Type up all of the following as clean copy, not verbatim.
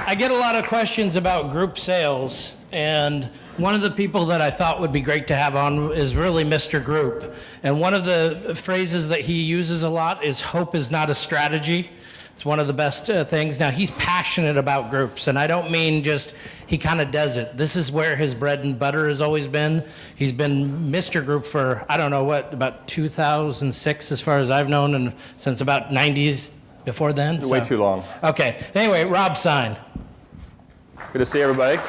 I get a lot of questions about group sales, and one of the people that I thought would be great to have on is really Mr. Group. And one of the phrases that he uses a lot is hope is not a strategy. It's one of the best things. Now, he's passionate about groups, and I don't mean just he kind of does it. This is where his bread and butter has always been. He's been Mr. Group for, I don't know what, about 2006 as far as I've known, and since about 90s before then. Way too long. Okay. Anyway, Rob Sine. Good to see everybody.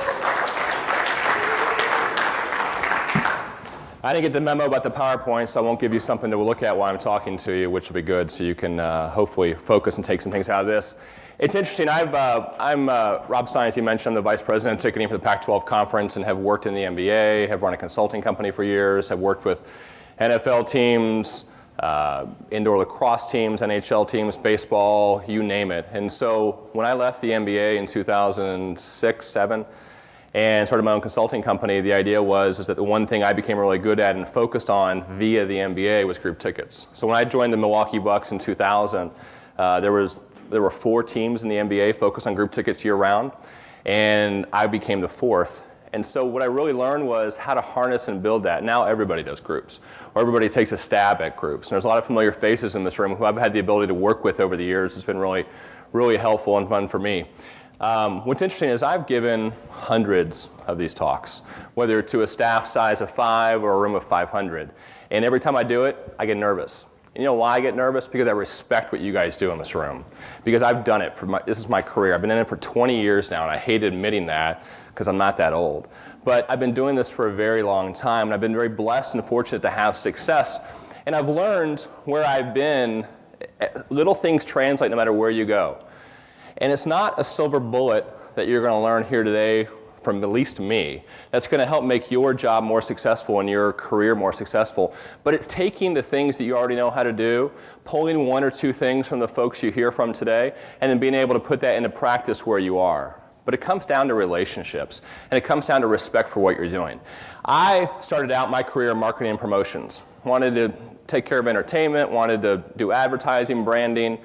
I didn't get the memo about the PowerPoint, so I won't give you something to look at while I'm talking to you, which will be good, so you can hopefully focus and take some things out of this. It's interesting. I'm Rob Sine, as you mentioned. I'm the vice president of ticketing for the Pac-12 conference and have worked in the NBA, have run a consulting company for years, have worked with NFL teams, indoor lacrosse teams, NHL teams, baseball, you name it. And so when I left the NBA in 2006, 7, and started my own consulting company, the idea was that the one thing I became really good at and focused on via the NBA was group tickets. So when I joined the Milwaukee Bucks in 2000, there were 4 teams in the NBA focused on group tickets year-round, and I became the 4th. And so what I really learned was how to harness and build that. Now everybody does groups, or everybody takes a stab at groups. And there's a lot of familiar faces in this room who I've had the ability to work with over the years. It's been really, really helpful and fun for me. What's interesting is I've given hundreds of these talks, whether to a staff size of 5 or a room of 500. And every time I do it, I get nervous. And you know why I get nervous? Because I respect what you guys do in this room. Because I've done it this is my career. I've been in it for 20 years now, and I hate admitting that because I'm not that old. But I've been doing this for a very long time, and I've been very blessed and fortunate to have success. And I've learned where I've been, little things translate no matter where you go. And it's not a silver bullet that you're going to learn here today from at least me that's going to help make your job more successful and your career more successful. But it's taking the things that you already know how to do, pulling 1 or 2 things from the folks you hear from today, and then being able to put that into practice where you are. But it comes down to relationships, and it comes down to respect for what you're doing. I started out my career in marketing and promotions. Wanted to take care of entertainment, wanted to do advertising, branding,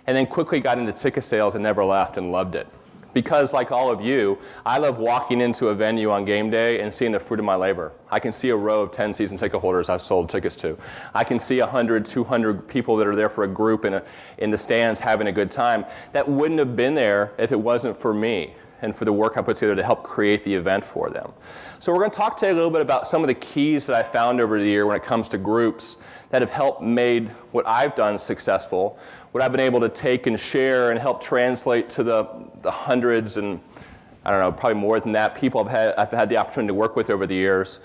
and then quickly got into ticket sales and never left and loved it. Because like all of you, I love walking into a venue on game day and seeing the fruit of my labor. I can see a row of 10 season ticket holders I've sold tickets to. I can see 100, 200 people that are there for a group in the stands having a good time. That wouldn't have been there if it wasn't for me and for the work I put together to help create the event for them. So we're going to talk today a little bit about some of the keys that I found over the year when it comes to groups that have helped made what I've done successful, what I've been able to take and share and help translate to the hundreds and, I don't know, probably more than that, people I've had the opportunity to work with over the years.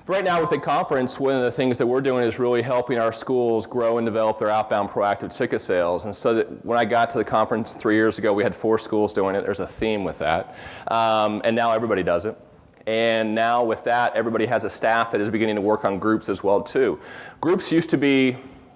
But right now with the conference, one of the things that we're doing is really helping our schools grow and develop their outbound proactive ticket sales. And so that when I got to the conference 3 years ago, we had 4 schools doing it. There's a theme with that. And now everybody does it. And now with that, everybody has a staff that is beginning to work on groups as well too. Groups used to be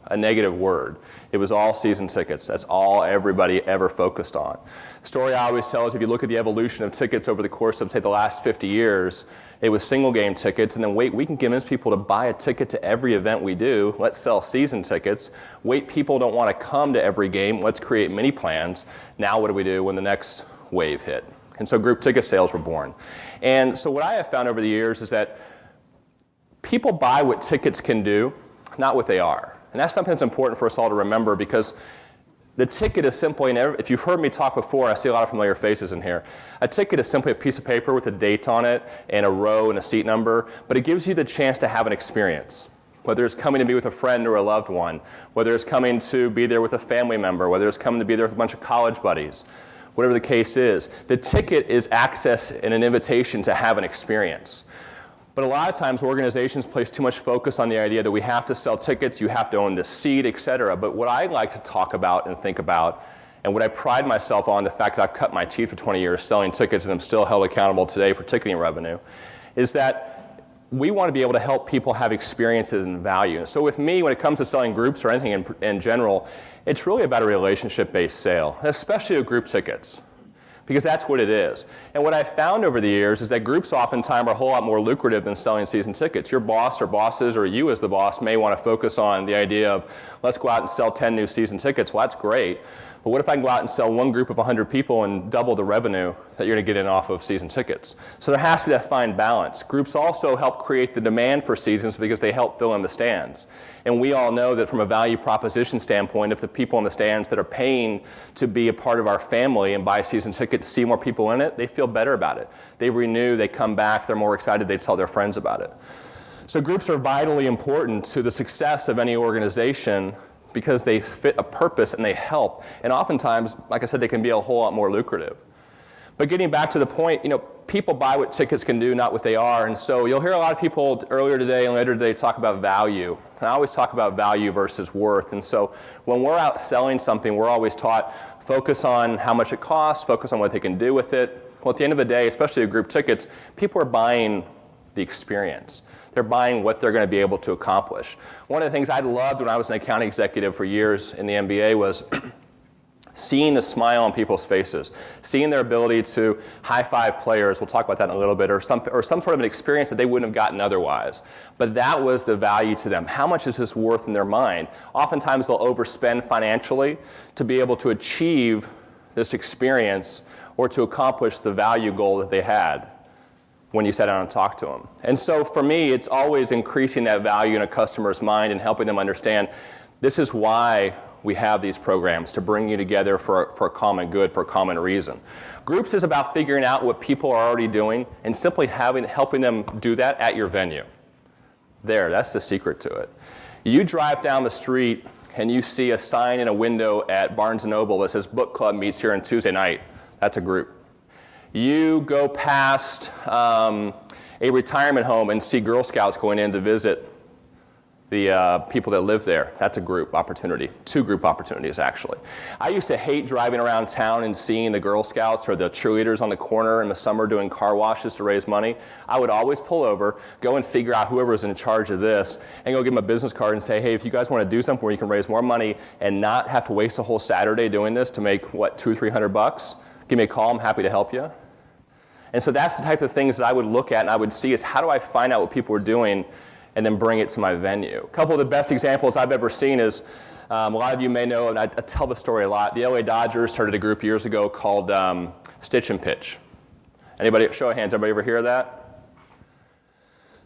a negative word. It was all season tickets. That's all everybody ever focused on. The story I always tell is if you look at the evolution of tickets over the course of, say, the last 50 years, it was single game tickets, and then wait, we can convince people to buy a ticket to every event we do. Let's sell season tickets. Wait, people don't want to come to every game. Let's create mini plans. Now what do we do when the next wave hit? And so group ticket sales were born. And so what I have found over the years is that people buy what tickets can do, not what they are. And that's something that's important for us all to remember, because the ticket is simply, and if you've heard me talk before, I see a lot of familiar faces in here. A ticket is simply a piece of paper with a date on it and a row and a seat number, but it gives you the chance to have an experience. Whether it's coming to be with a friend or a loved one, whether it's coming to be there with a family member, whether it's coming to be there with a bunch of college buddies, whatever the case is. The ticket is access and an invitation to have an experience. But a lot of times organizations place too much focus on the idea that we have to sell tickets, you have to own the seat, et cetera. But what I like to talk about and think about, and what I pride myself on, the fact that I've cut my teeth for 20 years selling tickets and I'm still held accountable today for ticketing revenue, is that we want to be able to help people have experiences and value. So with me, when it comes to selling groups or anything in general, it's really about a relationship-based sale, especially with group tickets, because that's what it is. And what I've found over the years is that groups oftentimes are a whole lot more lucrative than selling season tickets. Your boss or bosses, or you as the boss, may want to focus on the idea of, let's go out and sell 10 new season tickets. Well, that's great. But what if I can go out and sell one group of 100 people and double the revenue that you're going to get in off of season tickets? So there has to be that fine balance. Groups also help create the demand for seasons because they help fill in the stands. And we all know that from a value proposition standpoint, if the people in the stands that are paying to be a part of our family and buy season tickets see more people in it, they feel better about it. They renew, they come back, they're more excited, they tell their friends about it. So groups are vitally important to the success of any organization because they fit a purpose and they help. And oftentimes, like I said, they can be a whole lot more lucrative. But getting back to the point, people buy what tickets can do, not what they are. And so you'll hear a lot of people earlier today and later today talk about value. And I always talk about value versus worth. And so when we're out selling something, we're always taught, focus on how much it costs, focus on what they can do with it. Well, at the end of the day, especially with group tickets, people are buying the experience. They're buying what they're going to be able to accomplish. One of the things I loved when I was an account executive for years in the MBA was seeing the smile on people's faces, seeing their ability to high-five players, we'll talk about that in a little bit, or some sort of an experience that they wouldn't have gotten otherwise. But that was the value to them. How much is this worth in their mind? Oftentimes they'll overspend financially to be able to achieve this experience or to accomplish the value goal that they had when you sat down and talked to them. And so for me, it's always increasing that value in a customer's mind and helping them understand this is why we have these programs, to bring you together for a common good, for a common reason. Groups is about figuring out what people are already doing and simply helping them do that at your venue. That's the secret to it. You drive down the street and you see a sign in a window at Barnes & Noble that says book club meets here on Tuesday night. That's a group. You go past a retirement home and see Girl Scouts going in to visit the people that live there. That's a group opportunity. 2 group opportunities, actually. I used to hate driving around town and seeing the Girl Scouts or the cheerleaders on the corner in the summer doing car washes to raise money. I would always pull over, go and figure out whoever was in charge of this, and go give them a business card and say, hey, if you guys want to do something where you can raise more money and not have to waste a whole Saturday doing this to make, $200 or $300, give me a call, I'm happy to help you. And so that's the type of things that I would look at and I would see is how do I find out what people are doing and then bring it to my venue. A couple of the best examples I've ever seen is, a lot of you may know, and I tell the story a lot, the LA Dodgers started a group years ago called Stitch and Pitch. Anybody, show of hands, everybody ever hear of that?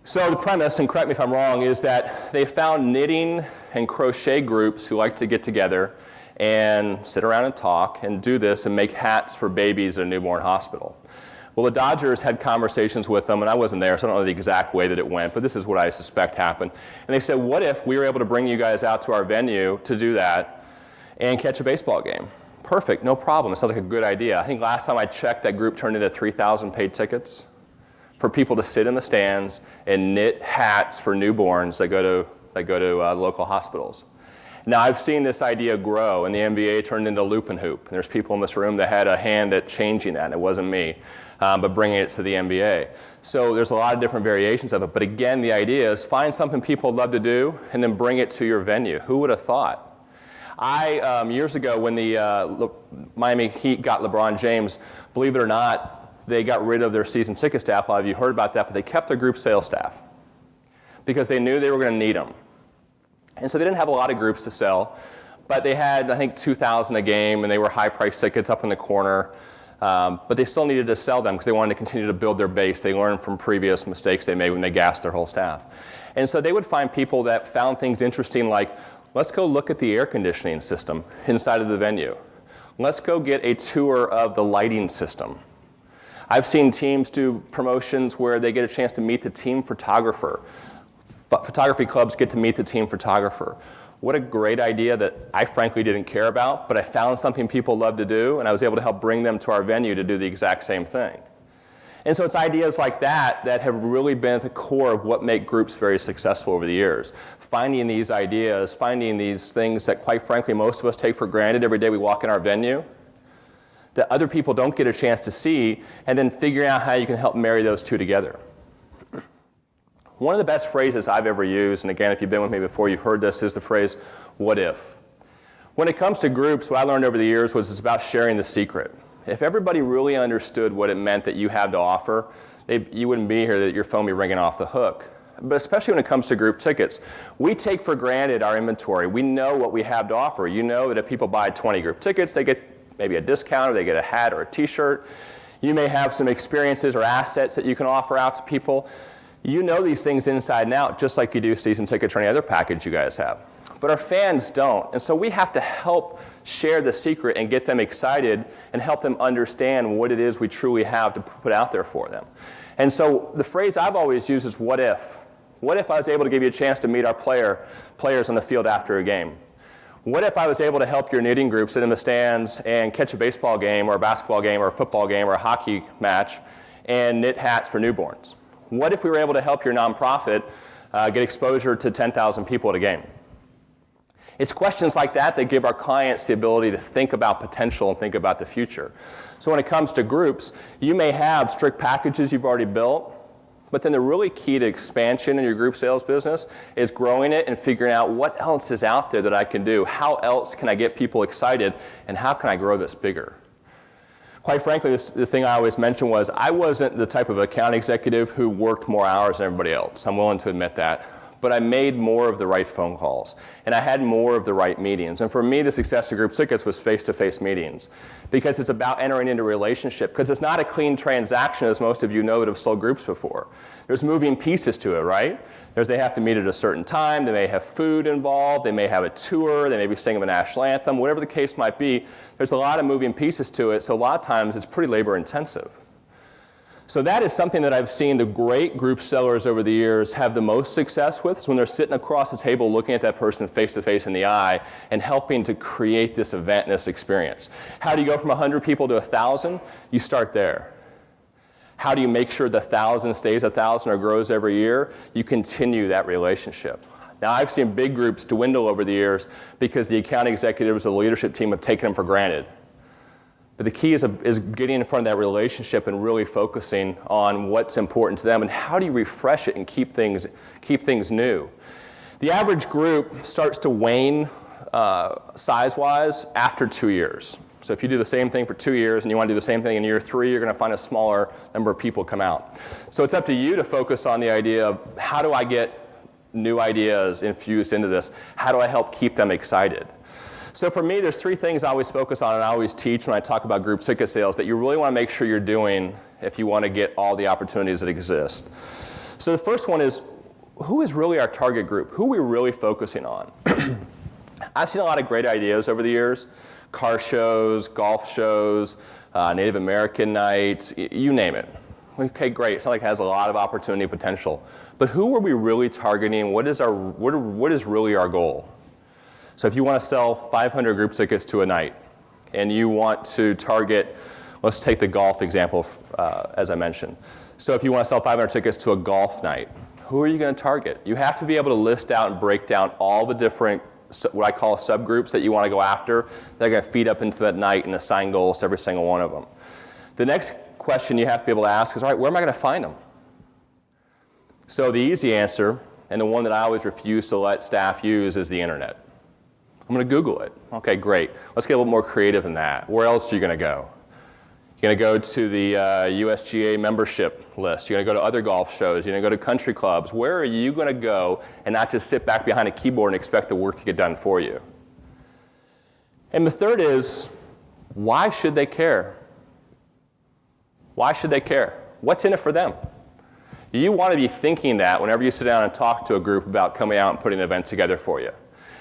So the premise, and correct me if I'm wrong, is that they found knitting and crochet groups who like to get together and sit around and talk and do this and make hats for babies at a newborn hospital. Well, the Dodgers had conversations with them, and I wasn't there, so I don't know the exact way that it went, but this is what I suspect happened. And they said, what if we were able to bring you guys out to our venue to do that and catch a baseball game? Perfect, no problem. It sounds like a good idea. I think last time I checked, that group turned into 3,000 paid tickets for people to sit in the stands and knit hats for newborns that go to local hospitals. Now, I've seen this idea grow, and the NBA turned into loop and hoop. And there's people in this room that had a hand at changing that, and it wasn't me, but bringing it to the NBA. So there's a lot of different variations of it. But again, the idea is find something people love to do, and then bring it to your venue. Who would have thought? Years ago, when the Miami Heat got LeBron James, believe it or not, they got rid of their season ticket staff. A lot of you heard about that, but they kept their group sales staff because they knew they were going to need them. And so they didn't have a lot of groups to sell, but they had, I think, 2,000 a game, and they were high-priced tickets up in the corner. But they still needed to sell them because they wanted to continue to build their base. They learned from previous mistakes they made when they gassed their whole staff. And so they would find people that found things interesting like, let's go look at the air conditioning system inside of the venue. Let's go get a tour of the lighting system. I've seen teams do promotions where they get a chance to meet the team photographer. Photography clubs get to meet the team photographer. What a great idea that I frankly didn't care about, but I found something people love to do, and I was able to help bring them to our venue to do the exact same thing. And so it's ideas like that that have really been at the core of what make groups very successful over the years. Finding these ideas, finding these things that quite frankly most of us take for granted every day we walk in our venue, that other people don't get a chance to see, and then figuring out how you can help marry those two together. One of the best phrases I've ever used, and again, if you've been with me before, you've heard this, is the phrase, what if? When it comes to groups, what I learned over the years was it's about sharing the secret. If everybody really understood what it meant that you have to offer, you wouldn't be here, that your phone would be ringing off the hook. but especially when it comes to group tickets. We take for granted our inventory. We know what we have to offer. You know that if people buy 20 group tickets, they get maybe a discount, or they get a hat or a t-shirt. You may have some experiences or assets that you can offer out to people. You know these things inside and out, just like you do season tickets or any other package you guys have. But our fans don't, and so we have to help share the secret and get them excited and help them understand what it is we truly have to put out there for them. And so the phrase I've always used is, what if? What if I was able to give you a chance to meet our players on the field after a game? What if I was able to help your knitting group sit in the stands and catch a baseball game or a basketball game or a football game or a hockey match and knit hats for newborns? What if we were able to help your nonprofit get exposure to 10,000 people at a game? It's questions like that that give our clients the ability to think about potential and think about the future. So when it comes to groups, you may have strict packages you've already built, but then the really key to expansion in your group sales business is growing it and figuring out what else is out there that I can do. How else can I get people excited, and how can I grow this bigger? Quite frankly, the thing I always mentioned was I wasn't the type of account executive who worked more hours than everybody else. I'm willing to admit that. But I made more of the right phone calls, and I had more of the right meetings. And for me, the success to group tickets was face-to-face meetings, because it's about entering into a relationship, because it's not a clean transaction, as most of you know that have sold groups before. There's moving pieces to it, right? They have to meet at a certain time, they may have food involved, they may have a tour, they may be singing the national anthem, whatever the case might be. There's a lot of moving pieces to it, so a lot of times it's pretty labor intensive. So that is something that I've seen the great group sellers over the years have the most success with, is when they're sitting across the table looking at that person face to face in the eye and helping to create this event and this experience. How do you go from 100 people to 1,000? You start there. How do you make sure the 1,000 stays 1,000 or grows every year? You continue that relationship. Now, I've seen big groups dwindle over the years because the account executives or the leadership team have taken them for granted. But the key is getting in front of that relationship and really focusing on what's important to them and how do you refresh it and keep things new. The average group starts to wane size-wise after 2 years. So if you do the same thing for 2 years and you want to do the same thing in year 3, you're going to find a smaller number of people come out. So it's up to you to focus on the idea of how do I get new ideas infused into this? How do I help keep them excited? So for me, there's 3 things I always focus on and I always teach when I talk about group ticket sales that you really want to make sure you're doing if you want to get all the opportunities that exist. So the first one is, who is really our target group? Who are we really focusing on? I've seen a lot of great ideas over the years. Car shows, golf shows, Native American nights, you name it. Okay, great. It sounds like it has a lot of opportunity potential. But who are we really targeting? What is really our goal? So if you want to sell 500 group tickets to a night, and you want to target, let's take the golf example as I mentioned. So if you want to sell 500 tickets to a golf night, who are you going to target? You have to be able to list out and break down all the different, what I call subgroups that you want to go after. They're going to feed up into that night and assign goals to every single one of them. The next question you have to be able to ask is, all right, where am I going to find them? So the easy answer, and the one that I always refuse to let staff use, is the internet. I'm going to Google it. Okay, great. Let's get a little more creative than that. Where else are you going to go? You're going to go to the USGA membership list. You're going to go to other golf shows. You're going to go to country clubs. Where are you going to go and not just sit back behind a keyboard and expect the work to get done for you? And the third is, why should they care? Why should they care? What's in it for them? You want to be thinking that whenever you sit down and talk to a group about coming out and putting an event together for you.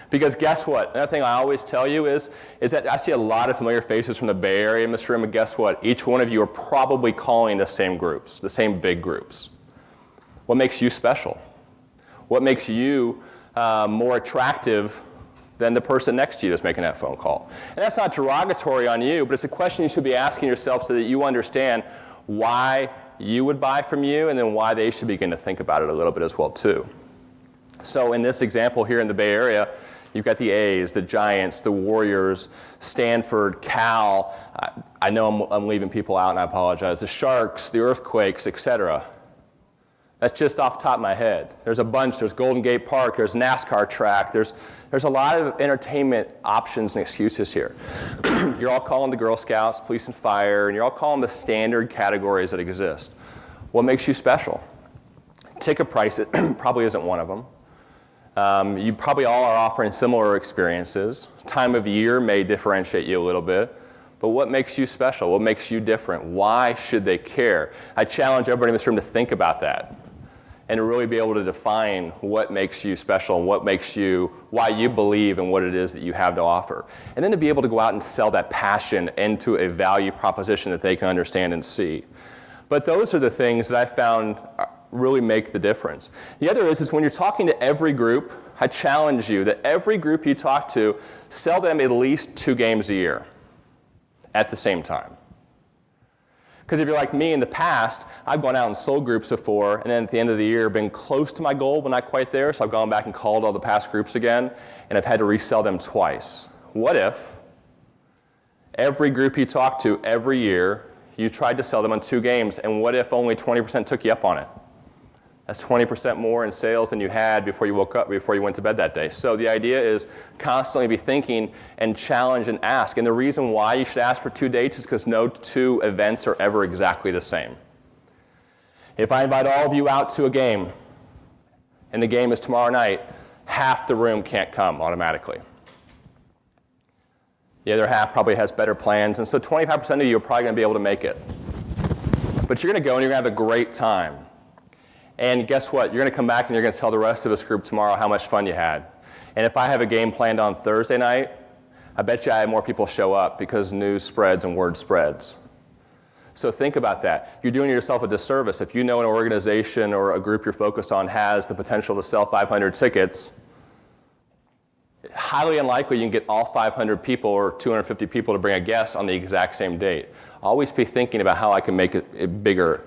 Because guess what? Another thing I always tell you is that I see a lot of familiar faces from the Bay Area in this room, and guess what? Each one of you are probably calling the same groups, the same big groups. What makes you special? What makes you more attractive than the person next to you that's making that phone call? And that's not derogatory on you, but it's a question you should be asking yourself so that you understand why you would buy from you and then why they should begin to think about it a little bit as well too. So in this example here in the Bay Area, you've got the A's, the Giants, the Warriors, Stanford, Cal. I know I'm leaving people out, and I apologize. The Sharks, the Earthquakes, etc. That's just off the top of my head. There's a bunch. There's Golden Gate Park. There's NASCAR track. There's a lot of entertainment options and excuses here. You're all calling the Girl Scouts, police and fire, and you're all calling the standard categories that exist. What makes you special? Ticket price probably isn't one of them. You probably all are offering similar experiences. Time of year may differentiate you a little bit, but what makes you special? What makes you different? Why should they care? I challenge everybody in this room to think about that and to really be able to define what makes you special and why you believe in what it is that you have to offer. And then to be able to go out and sell that passion into a value proposition that they can understand and see. But those are the things that I found really make the difference. The other is when you're talking to every group, I challenge you that every group you talk to, sell them at least 2 games a year at the same time. Because if you're like me in the past, I've gone out and sold groups before, and then at the end of the year been close to my goal, but not quite there, so I've gone back and called all the past groups again, and I've had to resell them twice. What if every group you talk to every year, you tried to sell them on 2 games, and what if only 20% took you up on it? That's 20% more in sales than you had before you woke up, before you went to bed that day. So the idea is constantly be thinking and challenge and ask. And the reason why you should ask for 2 dates is because no 2 events are ever exactly the same. If I invite all of you out to a game, and the game is tomorrow night, half the room can't come automatically. The other half probably has better plans, and so 25% of you are probably going to be able to make it. But you're going to go and you're going to have a great time. And guess what? You're going to come back and you're going to tell the rest of this group tomorrow how much fun you had. And if I have a game planned on Thursday night, I bet you I have more people show up because news spreads and word spreads. So think about that. You're doing yourself a disservice. If you know an organization or a group you're focused on has the potential to sell 500 tickets, highly unlikely you can get all 500 people or 250 people to bring a guest on the exact same date. Always be thinking about how I can make it bigger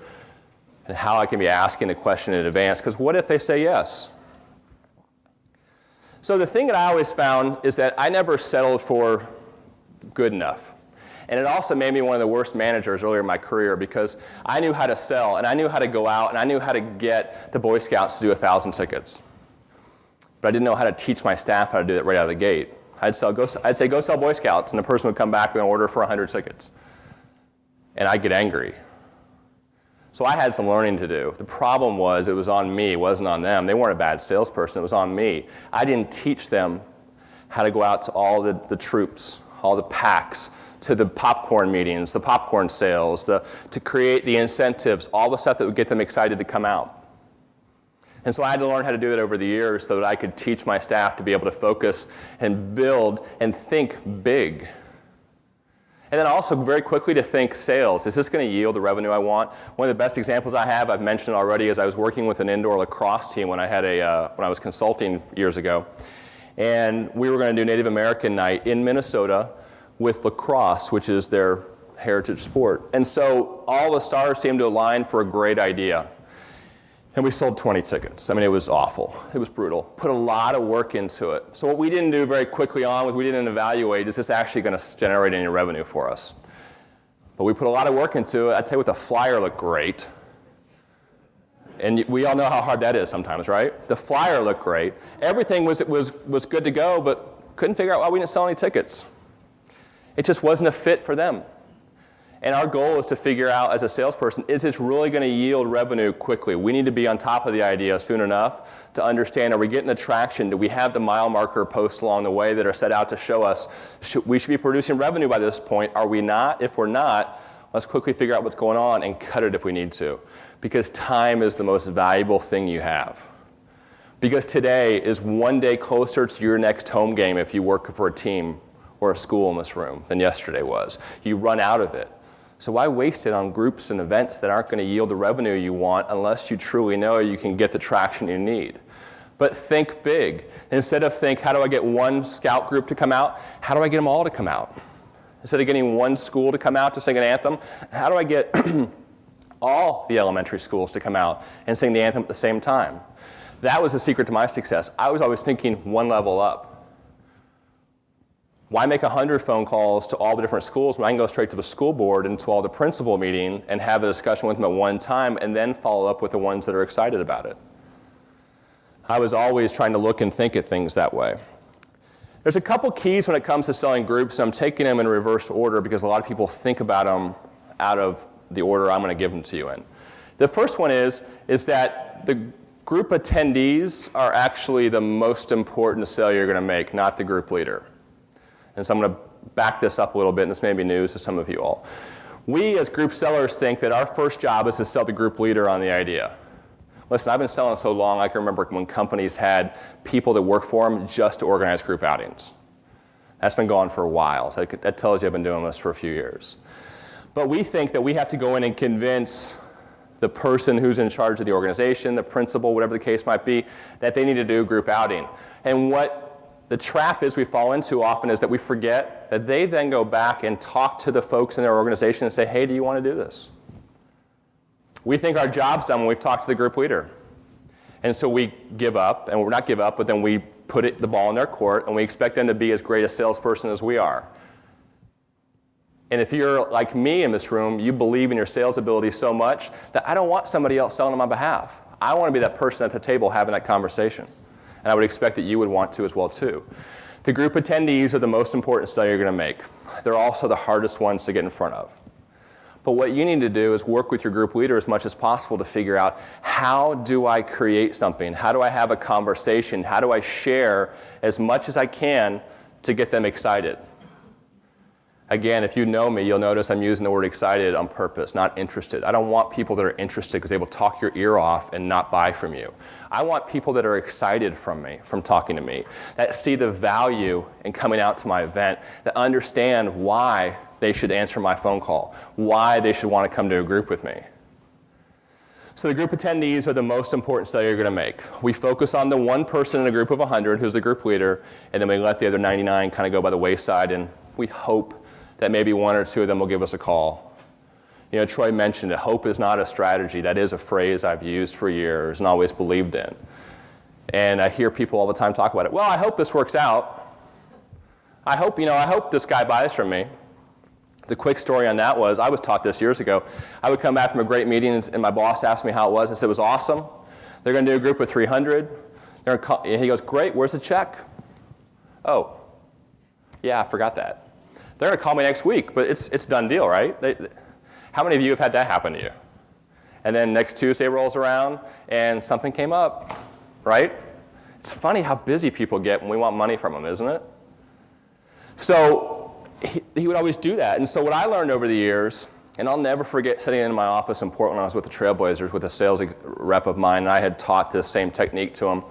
and how I can be asking the question in advance, because what if they say yes? So the thing that I always found is that I never settled for good enough. And it also made me one of the worst managers earlier in my career because I knew how to sell, and I knew how to go out, and I knew how to get the Boy Scouts to do 1,000 tickets. But I didn't know how to teach my staff how to do it right out of the gate. I'd say, go sell Boy Scouts, and the person would come back with an order for 100 tickets. And I'd get angry. So I had some learning to do. The problem was it was on me, it wasn't on them. They weren't a bad salesperson, it was on me. I didn't teach them how to go out to all the troops, all the packs, to the popcorn meetings, the popcorn sales, to create the incentives, all the stuff that would get them excited to come out. And so I had to learn how to do it over the years so that I could teach my staff to be able to focus and build and think big. And then also very quickly to think sales. Is this going to yield the revenue I want? One of the best examples I have, I've mentioned already, is I was working with an indoor lacrosse team when I was consulting years ago. And we were going to do Native American night in Minnesota with lacrosse, which is their heritage sport. And so all the stars seemed to align for a great idea. And we sold 20 tickets. I mean, it was awful. It was brutal. Put a lot of work into it. So what we didn't do very quickly on was we didn't evaluate, is this actually going to generate any revenue for us? But we put a lot of work into it. I'd say with the flyer looked great. And we all know how hard that is sometimes, right? The flyer looked great. Everything was good to go, but couldn't figure out why we didn't sell any tickets. It just wasn't a fit for them. And our goal is to figure out, as a salesperson, is this really going to yield revenue quickly? We need to be on top of the idea soon enough to understand, are we getting the traction? Do we have the mile marker posts along the way that are set out to show us we should be producing revenue by this point? Are we not? If we're not, let's quickly figure out what's going on and cut it if we need to. Because time is the most valuable thing you have. Because today is one day closer to your next home game if you work for a team or a school in this room than yesterday was. You run out of it. So why waste it on groups and events that aren't going to yield the revenue you want unless you truly know you can get the traction you need? But think big. Instead of think, how do I get one scout group to come out? How do I get them all to come out? Instead of getting one school to come out to sing an anthem, how do I get all the elementary schools to come out and sing the anthem at the same time? That was the secret to my success. I was always thinking one level up. Why make 100 phone calls to all the different schools when I can go straight to the school board and to all the principal meeting and have a discussion with them at one time and then follow up with the ones that are excited about it? I was always trying to look and think at things that way. There's a couple keys when it comes to selling groups, and I'm taking them in reverse order because a lot of people think about them out of the order I'm going to give them to you in. The first one is that the Group attendees are actually the most important sale you're going to make, not the group leader. And so I'm going to back this up a little bit, and this may be news to some of you all. We as group sellers think that our first job is to sell the group leader on the idea. Listen, I've been selling so long, I can remember when companies had people that work for them just to organize group outings. That's been going for a while, so that tells you I've been doing this for a few years. But we think that we have to go in and convince the person who's in charge of the organization, the principal, whatever the case might be, that they need to do a group outing. And what the trap is we fall into often is that we forget that they then go back and talk to the folks in their organization and say, hey, do you want to do this? We think our job's done when we've talked to the group leader. And so we give up, and we're not give up, but then we put the ball in their court, and we expect them to be as great a salesperson as we are. And if you're like me in this room, you believe in your sales ability so much that I don't want somebody else selling on my behalf. I want to be that person at the table having that conversation. And I would expect that you would want to as well too. The group attendees are the most important sale you're going to make. They're also the hardest ones to get in front of. But what you need to do is work with your group leader as much as possible to figure out, how do I create something? How do I have a conversation? How do I share as much as I can to get them excited? Again, if you know me, you'll notice I'm using the word excited on purpose, not interested. I don't want people that are interested because they will talk your ear off and not buy from you. I want people that are excited from talking to me, that see the value in coming out to my event, that understand why they should answer my phone call, why they should want to come to a group with me. So the group attendees are the most important sale you're going to make. We focus on the one person in a group of 100 who's the group leader, and then we let the other 99 kind of go by the wayside, and we hope that maybe one or two of them will give us a call. You know, Troy mentioned it. Hope is not a strategy. That is a phrase I've used for years and always believed in. And I hear people all the time talk about it. Well, I hope this works out. I hope this guy buys from me. The quick story on that was, I was taught this years ago. I would come back from a great meeting, and my boss asked me how it was. I said, it was awesome. They're going to do a group of 300. And he goes, great, where's the check? Oh, yeah, I forgot that. They're going to call me next week, but it's a done deal, right? How many of you have had that happen to you? And then next Tuesday rolls around, and something came up, right? It's funny how busy people get when we want money from them, isn't it? So he would always do that. And so what I learned over the years, and I'll never forget sitting in my office in Portland when I was with the Trailblazers with a sales rep of mine, and I had taught this same technique to him.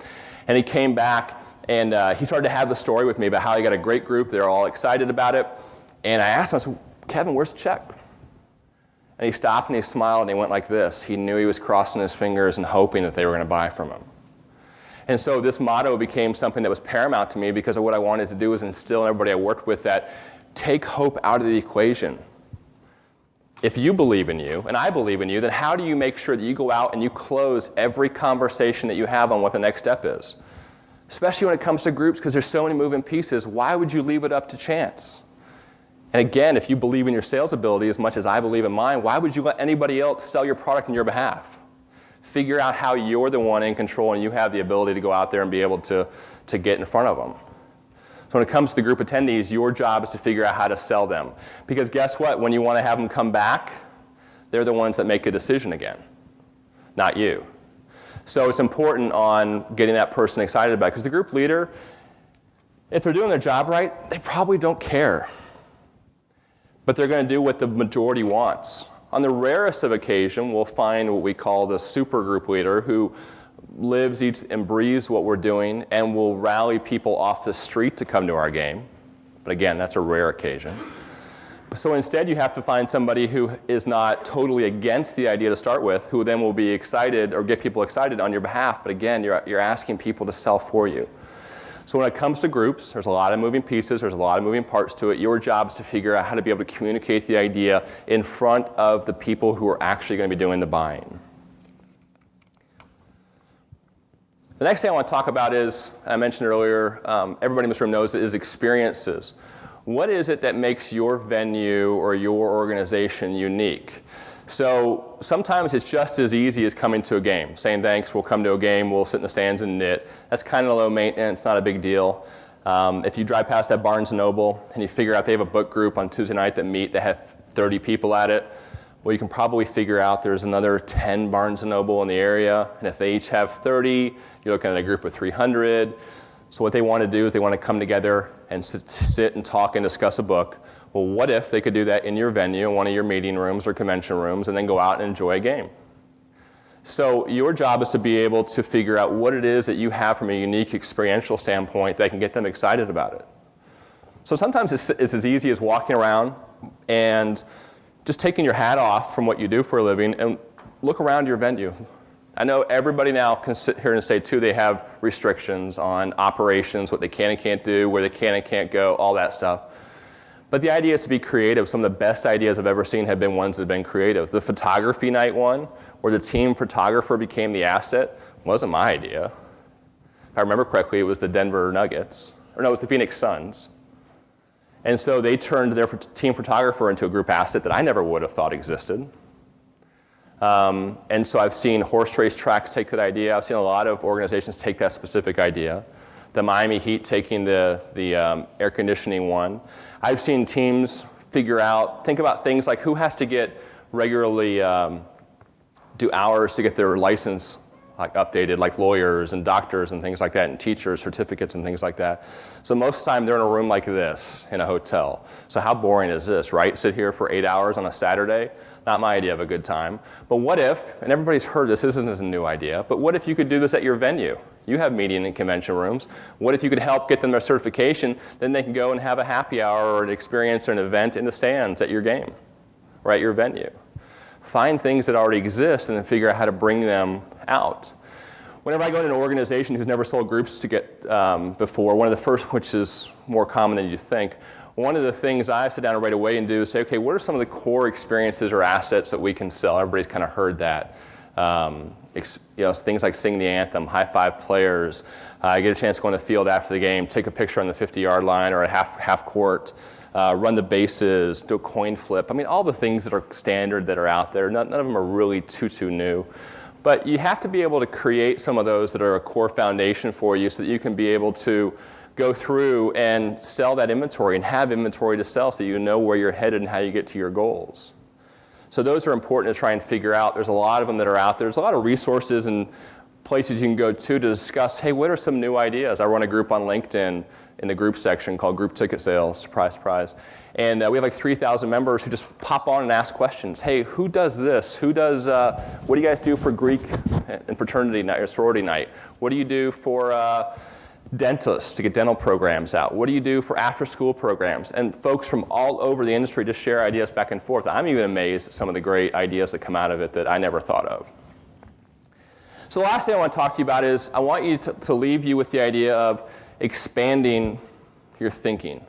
And he came back, and he started to have the story with me about how he got a great group. They were all excited about it. And I asked him, I said, Kevin, where's the check? And he stopped and he smiled and he went like this. He knew he was crossing his fingers and hoping that they were going to buy from him. And so this motto became something that was paramount to me, because of what I wanted to do was instill in everybody I worked with that take hope out of the equation. If you believe in you, and I believe in you, then how do you make sure that you go out and you close every conversation that you have on what the next step is? Especially when it comes to groups, because there's so many moving pieces. Why would you leave it up to chance? And again, if you believe in your sales ability as much as I believe in mine, why would you let anybody else sell your product on your behalf? Figure out how you're the one in control and you have the ability to go out there and be able to get in front of them. So when it comes to the group attendees, your job is to figure out how to sell them. Because guess what? When you want to have them come back, they're the ones that make a decision again, not you. So it's important on getting that person excited about it. Because the group leader, if they're doing their job right, they probably don't care. But they're going to do what the majority wants. On the rarest of occasion, we'll find what we call the super group leader, who lives, eats, and breathes what we're doing and will rally people off the street to come to our game. But again, that's a rare occasion. So instead, you have to find somebody who is not totally against the idea to start with, who then will be excited or get people excited on your behalf. But again, you're asking people to sell for you. So when it comes to groups, there's a lot of moving pieces, there's a lot of moving parts to it. Your job is to figure out how to be able to communicate the idea in front of the people who are actually going to be doing the buying. The next thing I want to talk about is, I mentioned earlier, everybody in this room knows it, is experiences. What is it that makes your venue or your organization unique? So sometimes it's just as easy as coming to a game, saying thanks, we'll come to a game, we'll sit in the stands and knit. That's kind of low maintenance, not a big deal. If you drive past that Barnes & Noble and you figure out they have a book group on Tuesday night that have 30 people at it, Well, you can probably figure out there's another 10 Barnes & Noble in the area, and if they each have 30, you're looking at a group of 300. So what they want to do is they want to come together and sit and talk and discuss a book. Well, what if they could do that in your venue, in one of your meeting rooms or convention rooms, and then go out and enjoy a game? So your job is to be able to figure out what it is that you have from a unique experiential standpoint that can get them excited about it. So sometimes it's as easy as walking around and just taking your hat off from what you do for a living and look around your venue. I know everybody now can sit here and say, too, they have restrictions on operations, what they can and can't do, where they can and can't go, all that stuff. But the idea is to be creative. Some of the best ideas I've ever seen have been ones that have been creative. The photography night one, where the team photographer became the asset, wasn't my idea. If I remember correctly, it was the Denver Nuggets. Or no, it was the Phoenix Suns. And so they turned their team photographer into a group asset that I never would have thought existed. And so I've seen horse race tracks take that idea. I've seen a lot of organizations take that specific idea. The Miami Heat taking the air conditioning one. I've seen teams think about things like who has to get regularly do hours to get their license updated, like lawyers and doctors and things like that, and teachers, certificates and things like that. So most of the time they're in a room like this in a hotel. So how boring is this, right? Sit here for 8 hours on a Saturday? Not my idea of a good time. But what if, and everybody's heard this isn't a new idea, but what if you could do this at your venue? You have meeting and convention rooms. What if you could help get them their certification, then they can go and have a happy hour or an experience or an event in the stands at your game or at your venue. Find things that already exist and then figure out how to bring them out. Whenever I go into an organization who's never sold groups before, one of the first, which is more common than you think, one of the things I sit down right away and do is say, okay, what are some of the core experiences or assets that we can sell? Everybody's kind of heard that. Things like sing the anthem, high five players, get a chance to go on the field after the game, take a picture on the 50-yard line or a half court, run the bases, do a coin flip. I mean, all the things that are standard that are out there, none of them are really too new. But you have to be able to create some of those that are a core foundation for you so that you can be able to go through and sell that inventory and have inventory to sell so you know where you're headed and how you get to your goals. So those are important to try and figure out. There's a lot of them that are out there. There's a lot of resources and places you can go to discuss, hey, what are some new ideas? I run a group on LinkedIn in the group section called Group Ticket Sales, surprise, surprise. And we have like 3,000 members who just pop on and ask questions. Hey, who does this? What do you guys do for Greek and fraternity night or sorority night? What do you do for dentists to get dental programs out? What do you do for after-school programs? And folks from all over the industry just share ideas back and forth. I'm even amazed at some of the great ideas that come out of it that I never thought of. So the last thing I want to talk to you about is I want you to leave you with the idea of expanding your thinking.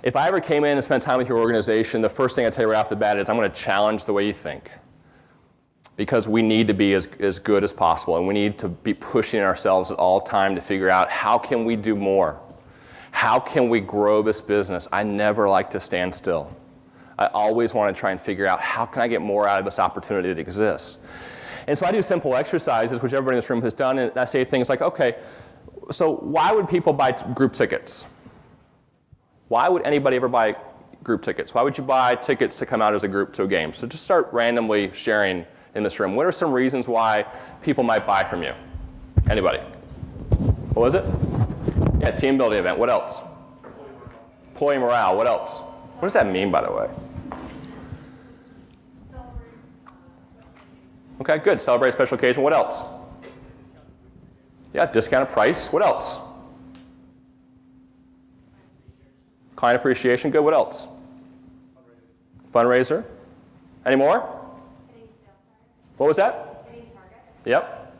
If I ever came in and spent time with your organization, the first thing I tell you right off the bat is I'm going to challenge the way you think. Because we need to be as good as possible, and we need to be pushing ourselves at all time to figure out how can we do more? How can we grow this business? I never like to stand still. I always want to try and figure out how can I get more out of this opportunity that exists. And so I do simple exercises, which everybody in this room has done, and I say things like, okay, so why would people buy group tickets? Why would anybody ever buy group tickets? Why would you buy tickets to come out as a group to a game? So just start randomly sharing in this room. What are some reasons why people might buy from you? Anybody? What was it? Yeah, team building event. What else? Employee morale. What else? What does that mean, by the way? Okay, good. Celebrate a special occasion. What else? Yeah, discounted price. What else? Client appreciation. Good. What else? Fundraiser. Any more? What was that? Yep.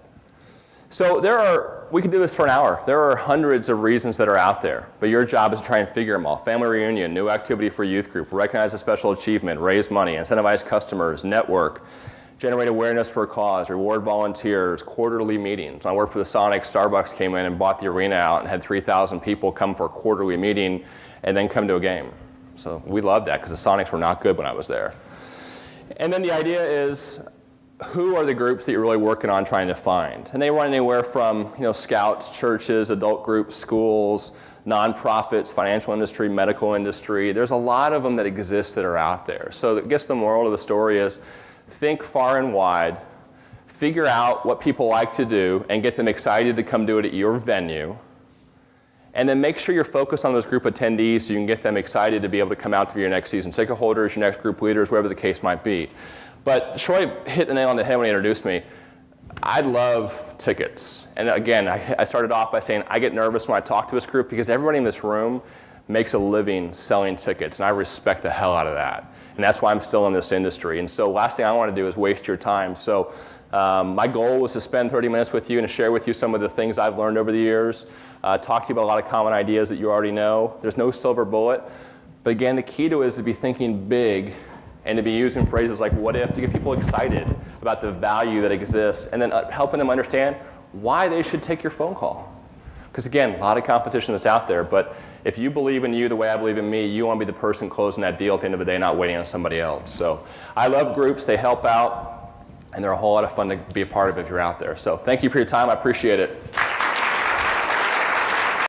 So we could do this for an hour. There are hundreds of reasons that are out there, but your job is to try and figure them all. Family reunion, new activity for youth group, recognize a special achievement, raise money, incentivize customers, network, generate awareness for a cause, reward volunteers, quarterly meetings. When I worked for the Sonic, Starbucks came in and bought the arena out and had 3,000 people come for a quarterly meeting and then come to a game. So we loved that because the Sonics were not good when I was there. And then the idea is, who are the groups that you're really working on trying to find? And they run anywhere from scouts, churches, adult groups, schools, nonprofits, financial industry, medical industry. There's a lot of them that exist that are out there. So I guess the moral of the story is think far and wide, figure out what people like to do, and get them excited to come do it at your venue. And then make sure you're focused on those group attendees so you can get them excited to be able to come out to be your next season ticket holders, your next group leaders, whatever the case might be. But Troy hit the nail on the head when he introduced me. I love tickets. And again, I started off by saying I get nervous when I talk to this group because everybody in this room makes a living selling tickets, and I respect the hell out of that. And that's why I'm still in this industry. And so last thing I want to do is waste your time. So my goal was to spend 30 minutes with you and to share with you some of the things I've learned over the years, talk to you about a lot of common ideas that you already know. There's no silver bullet. But again, the key to it is to be thinking big and to be using phrases like what if to get people excited about the value that exists, and then helping them understand why they should take your phone call. Because again, a lot of competition that's out there, but if you believe in you the way I believe in me, you want to be the person closing that deal at the end of the day, not waiting on somebody else. So I love groups, they help out, and they're a whole lot of fun to be a part of if you're out there. So thank you for your time, I appreciate it.